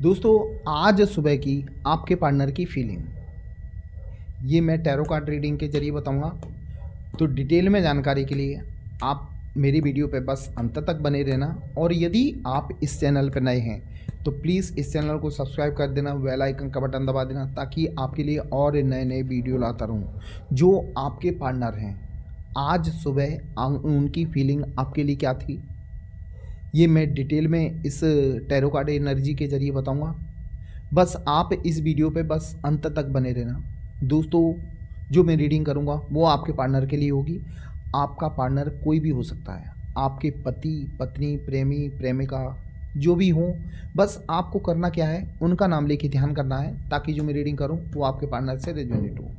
दोस्तों, आज सुबह की आपके पार्टनर की फीलिंग ये मैं टैरो कार्ड रीडिंग के जरिए बताऊंगा। तो डिटेल में जानकारी के लिए आप मेरी वीडियो पे बस अंत तक बने रहना। और यदि आप इस चैनल पर नए हैं तो प्लीज़ इस चैनल को सब्सक्राइब कर देना, बेल आइकन का बटन दबा देना, ताकि आपके लिए और नए नए वीडियो लाता रहूं। जो आपके पार्टनर हैं, आज सुबह उनकी फीलिंग आपके लिए क्या थी, ये मैं डिटेल में इस टैरो कार्ड एनर्जी के जरिए बताऊंगा। बस आप इस वीडियो पे बस अंत तक बने रहना। दोस्तों, जो मैं रीडिंग करूंगा वो आपके पार्टनर के लिए होगी। आपका पार्टनर कोई भी हो सकता है, आपके पति, पत्नी, प्रेमी, प्रेमिका, जो भी हो। बस आपको करना क्या है, उनका नाम लेके ध्यान करना है, ताकि जो मैं रीडिंग करूं वो आपके पार्टनर से रेजोनेट हो।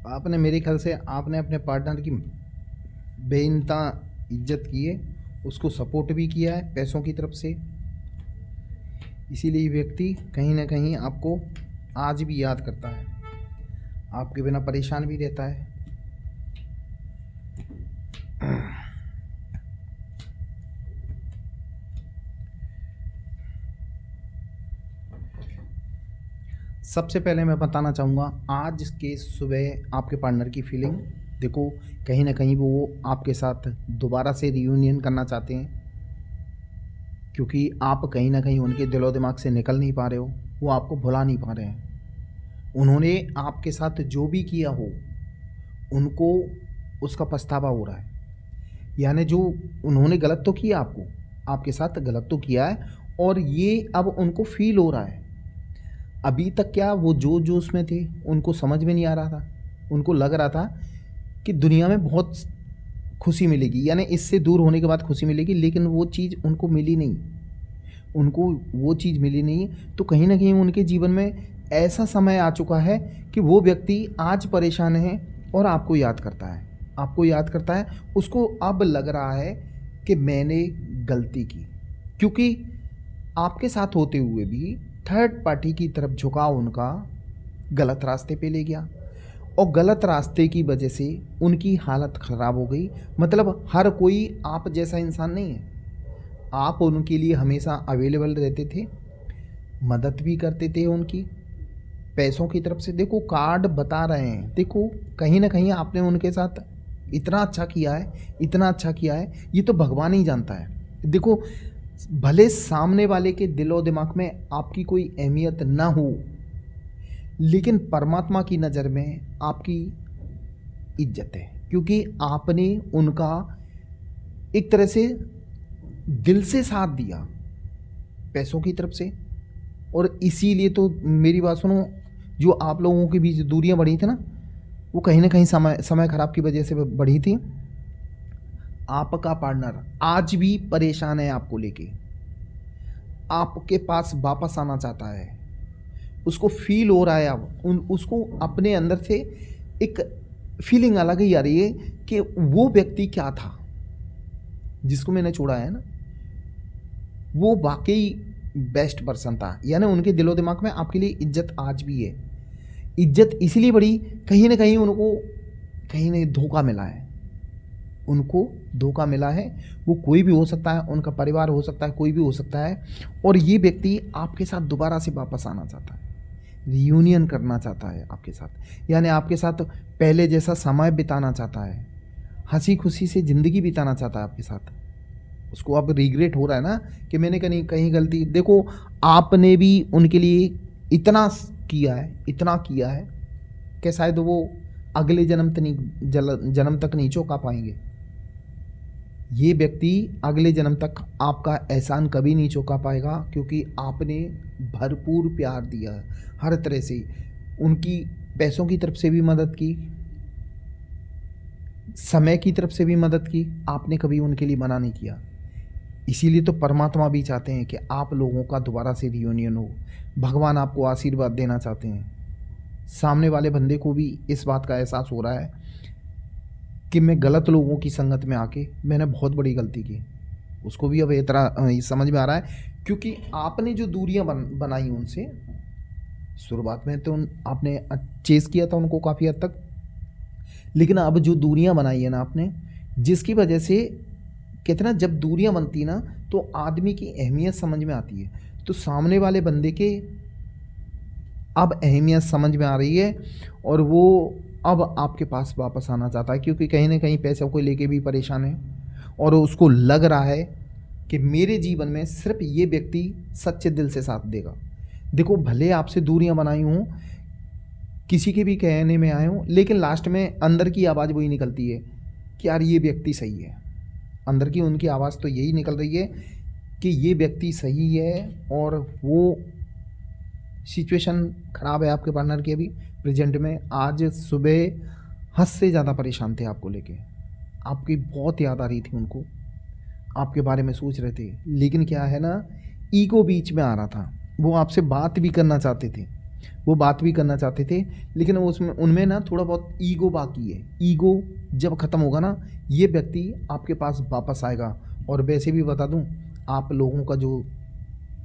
आपने मेरे ख्याल से आपने अपने पार्टनर की बेइंतहा इज्जत की है, उसको सपोर्ट भी किया है पैसों की तरफ से। इसीलिए ये व्यक्ति कहीं ना कहीं आपको आज भी याद करता है, आपके बिना परेशान भी रहता है। सबसे पहले मैं बताना चाहूँगा आज के सुबह आपके पार्टनर की फीलिंग। देखो, कहीं ना कहीं वो आपके साथ दोबारा से रियूनियन करना चाहते हैं, क्योंकि आप कहीं ना कहीं उनके दिलो दिमाग से निकल नहीं पा रहे हो, वो आपको भुला नहीं पा रहे हैं। उन्होंने आपके साथ जो भी किया हो, उनको उसका पछतावा हो रहा है। यानी जो उन्होंने गलत तो किया, आपके साथ गलत तो किया है, और ये अब उनको फील हो रहा है। अभी तक क्या वो जो उसमें थे, उनको समझ में नहीं आ रहा था। उनको लग रहा था कि दुनिया में बहुत खुशी मिलेगी, यानी इससे दूर होने के बाद खुशी मिलेगी, लेकिन वो चीज़ उनको मिली नहीं। उनको वो चीज़ मिली नहीं, तो कहीं ना कहीं उनके जीवन में ऐसा समय आ चुका है कि वो व्यक्ति आज परेशान है और आपको याद करता है। उसको अब लग रहा है कि मैंने गलती की, क्योंकि आपके साथ होते हुए भी थर्ड पार्टी की तरफ झुकाव उनका गलत रास्ते पे ले गया, और गलत रास्ते की वजह से उनकी हालत ख़राब हो गई। मतलब हर कोई आप जैसा इंसान नहीं है। आप उनके लिए हमेशा अवेलेबल रहते थे, मदद भी करते थे उनकी पैसों की तरफ से। देखो, कार्ड बता रहे हैं, देखो कहीं ना कहीं आपने उनके साथ इतना अच्छा किया है, ये तो भगवान ही जानता है। देखो, भले सामने वाले के दिलो दिमाग में आपकी कोई अहमियत ना हो, लेकिन परमात्मा की नज़र में आपकी इज्जत है, क्योंकि आपने उनका एक तरह से दिल से साथ दिया पैसों की तरफ से। और इसीलिए तो मेरी बात सुनो, जो आप लोगों के बीच दूरियां बढ़ी थी ना, वो कहीं ना कहीं समय खराब की वजह से बढ़ी थी। आपका पार्टनर आज भी परेशान है आपको लेके, आपके पास वापस आना चाहता है। उसको फील हो रहा है, अब उसको अपने अंदर से एक फीलिंग अलग ही आ रही है कि वो व्यक्ति क्या था जिसको मैंने छोड़ा है ना, वो वाकई बेस्ट पर्सन था। यानी उनके दिलो दिमाग में आपके लिए इज्जत आज भी है। इज्जत इसलिए बढ़ी, कहीं ना कहीं उनको कहीं ना धोखा मिला है। उनको धोखा मिला है। वो कोई भी हो सकता है, उनका परिवार हो सकता है, कोई भी हो सकता है। और ये व्यक्ति आपके साथ दोबारा से वापस आना चाहता है, रियूनियन करना चाहता है आपके साथ। यानी आपके साथ पहले जैसा समय बिताना चाहता है, हंसी खुशी से ज़िंदगी बिताना चाहता है आपके साथ। उसको अब रिग्रेट हो रहा है ना कि मैंने कहीं गलती। देखो, आपने भी उनके लिए इतना किया है कि शायद वो अगले जन्म तक नहीं चुका पाएंगे। ये व्यक्ति अगले जन्म तक आपका एहसान कभी नहीं चुका पाएगा, क्योंकि आपने भरपूर प्यार दिया है हर तरह से। उनकी पैसों की तरफ से भी मदद की, समय की तरफ से भी मदद की, आपने कभी उनके लिए मना नहीं किया। इसीलिए तो परमात्मा भी चाहते हैं कि आप लोगों का दोबारा से रियूनियन हो। भगवान आपको आशीर्वाद देना चाहते हैं। सामने वाले बंदे को भी इस बात का एहसास हो रहा है कि मैं गलत लोगों की संगत में आके मैंने बहुत बड़ी गलती की। उसको भी अब ये तरह समझ में आ रहा है, क्योंकि आपने जो दूरियां बनाई उनसे, शुरुआत में तो आपने चेस किया था उनको काफ़ी हद तक, लेकिन अब जो दूरियां बनाई है ना आपने, जिसकी वजह से कहते ना जब दूरियां बनती ना तो आदमी की अहमियत समझ में आती है। तो सामने वाले बंदे के अब अहमियत समझ में आ रही है और वो अब आपके पास वापस आना चाहता है, क्योंकि कहीं ना कहीं पैसों को लेके भी परेशान है और उसको लग रहा है कि मेरे जीवन में सिर्फ ये व्यक्ति सच्चे दिल से साथ देगा। देखो, भले आपसे दूरियां बनाई हूँ, किसी के भी कहने में आए हूँ, लेकिन लास्ट में अंदर की आवाज़ वही निकलती है कि यार ये व्यक्ति सही है। अंदर की उनकी आवाज़ तो यही निकल रही है कि ये व्यक्ति सही है, और वो सिचुएशन ख़राब है आपके पार्टनर की अभी प्रेजेंट में। आज सुबह हद से ज़्यादा परेशान थे आपको लेके, आपकी बहुत याद आ रही थी उनको, आपके बारे में सोच रहे थे, लेकिन क्या है ना, ईगो बीच में आ रहा था। वो आपसे बात भी करना चाहते थे, लेकिन उसमें उनमें ना थोड़ा बहुत ईगो बाकी है। ईगो जब ख़त्म होगा ना, ये व्यक्ति आपके पास वापस आएगा। और वैसे भी बता दूं, आप लोगों का जो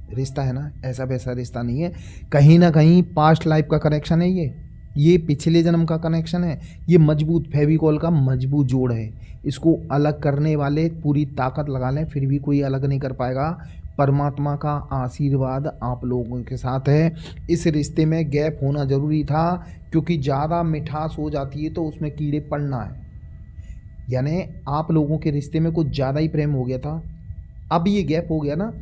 रिश्ता है ना, ऐसा वैसा रिश्ता नहीं है, कहीं ना कहीं पास्ट लाइफ का कनेक्शन है। ये पिछले जन्म का कनेक्शन है। ये मजबूत फेविकॉल का मजबूत जोड़ है। इसको अलग करने वाले पूरी ताकत लगा लें, फिर भी कोई अलग नहीं कर पाएगा। परमात्मा का आशीर्वाद आप लोगों के साथ है। इस रिश्ते में गैप होना ज़रूरी था, क्योंकि ज़्यादा मिठास हो जाती है तो उसमें कीड़े पड़ना है। यानी आप लोगों के रिश्ते में कुछ ज़्यादा ही प्रेम हो गया था, अब ये गैप हो गया ना,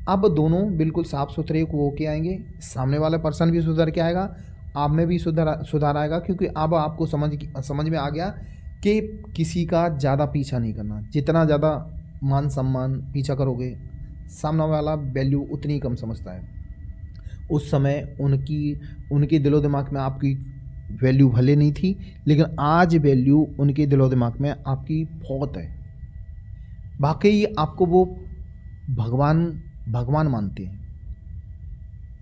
अब दोनों बिल्कुल साफ़ सुथरे होके आएंगे। सामने वाला पर्सन भी सुधर के आएगा, आप में भी सुधार आएगा, क्योंकि अब आपको समझ में आ गया कि किसी का ज़्यादा पीछा नहीं करना। जितना ज़्यादा मान सम्मान पीछा करोगे, सामने वाला वैल्यू उतनी कम समझता है। उस समय उनके दिलो दिमाग में आपकी वैल्यू भले नहीं थी, लेकिन आज वैल्यू उनके दिलो दिमाग में आपकी बहुत है। वाकई आपको वो भगवान मानते हैं,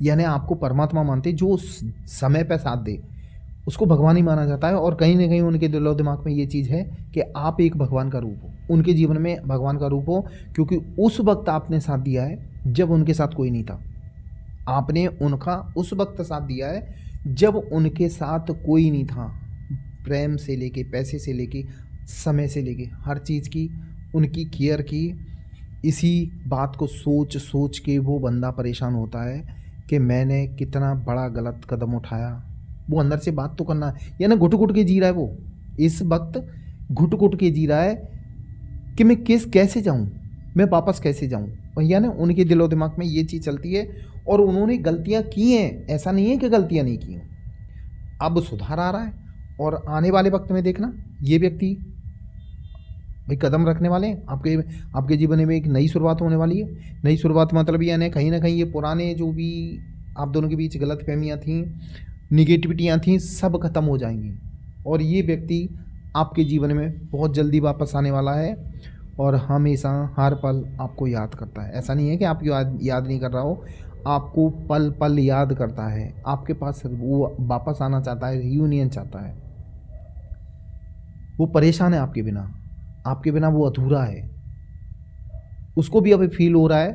यानी आपको परमात्मा मानते हैं। जो समय पर साथ दे उसको भगवान ही माना जाता है। और कहीं ना कहीं उनके दिलो दिमाग में ये चीज़ है कि आप एक भगवान का रूप हो, उनके जीवन में भगवान का रूप हो, क्योंकि उस वक्त आपने साथ दिया है जब उनके साथ कोई नहीं था। आपने उनका उस वक्त साथ दिया है जब उनके साथ कोई नहीं था। प्रेम से लेके, पैसे से लेके, समय से लेके, हर चीज़ की उनकी केयर की। इसी बात को सोच सोच के वो बंदा परेशान होता है कि मैंने कितना बड़ा गलत कदम उठाया। वो अंदर से बात तो करना है, यानी घुट घुट के जी रहा है। वो इस वक्त घुट घुट के जी रहा है कि मैं कैसे जाऊं, मैं वापस कैसे जाऊं। और यानी उनके दिलो दिमाग में ये चीज़ चलती है। और उन्होंने गलतियां की हैं, ऐसा नहीं है कि गलतियां नहीं की। अब सुधार आ रहा है, और आने वाले वक्त में देखना ये व्यक्ति भाई कदम रखने वाले हैं आपके जीवन में। एक नई शुरुआत होने वाली है। नई शुरुआत मतलब यानी कहीं ना कहीं ये पुराने जो भी आप दोनों के बीच गलतफहमियां थीं, निगेटिविटियाँ थीं, सब खत्म हो जाएंगी। और ये व्यक्ति आपके जीवन में बहुत जल्दी वापस आने वाला है, और हमेशा हर पल आपको याद करता है। ऐसा नहीं है कि आपको याद नहीं कर रहा हो, आपको पल पल याद करता है। आपके पास वो वापस आना चाहता है, रियूनियन चाहता है। वो परेशान है आपके बिना वो अधूरा है। उसको भी अभी फील हो रहा है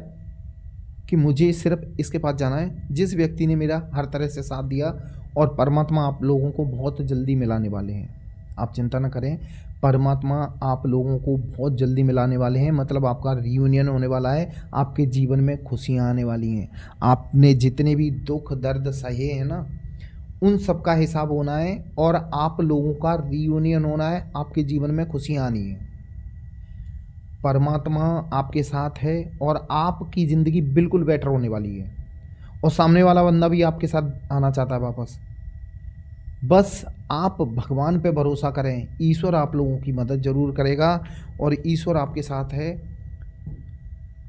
कि मुझे सिर्फ इसके पास जाना है जिस व्यक्ति ने मेरा हर तरह से साथ दिया। और परमात्मा आप लोगों को बहुत जल्दी मिलाने वाले हैं। आप चिंता न करें, परमात्मा आप लोगों को बहुत जल्दी मिलाने वाले हैं। मतलब आपका रियूनियन होने वाला है, आपके जीवन में खुशियाँ आने वाली हैं। आपने जितने भी दुख दर्द सहे हैं ना, उन सब का हिसाब होना है, और आप लोगों का रियूनियन होना है। आपके जीवन में खुशियाँ आनी है। परमात्मा आपके साथ है, और आपकी ज़िंदगी बिल्कुल बेटर होने वाली है। और सामने वाला बंदा भी आपके साथ आना चाहता है वापस। बस आप भगवान पे भरोसा करें, ईश्वर आप लोगों की मदद ज़रूर करेगा, और ईश्वर आपके साथ है।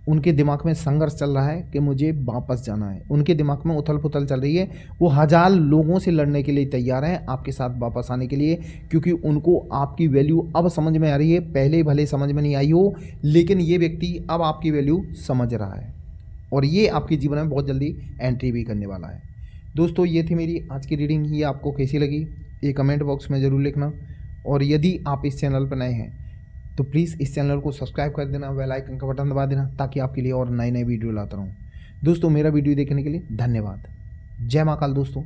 उनके दिमाग में संघर्ष चल रहा है कि मुझे वापस जाना है। उनके दिमाग में उथल पुथल चल रही है। वो 1000 लोगों से लड़ने के लिए तैयार हैं आपके साथ वापस आने के लिए, क्योंकि उनको आपकी वैल्यू अब समझ में आ रही है। पहले भले समझ में नहीं आई हो, लेकिन ये व्यक्ति अब आपकी वैल्यू समझ रहा है, और ये आपके जीवन में बहुत जल्दी एंट्री भी करने वाला है। दोस्तों, ये थी मेरी आज की रीडिंग। ये आपको कैसी लगी ये कमेंट बॉक्स में ज़रूर लिखना, और यदि आप इस चैनल पर नए हैं तो प्लीज़ इस चैनल को सब्सक्राइब कर देना, बेल आइकन का बटन दबा देना, ताकि आपके लिए और नए नए वीडियो लाता रहूँ। दोस्तों मेरा वीडियो देखने के लिए धन्यवाद। जय महाकाल दोस्तों।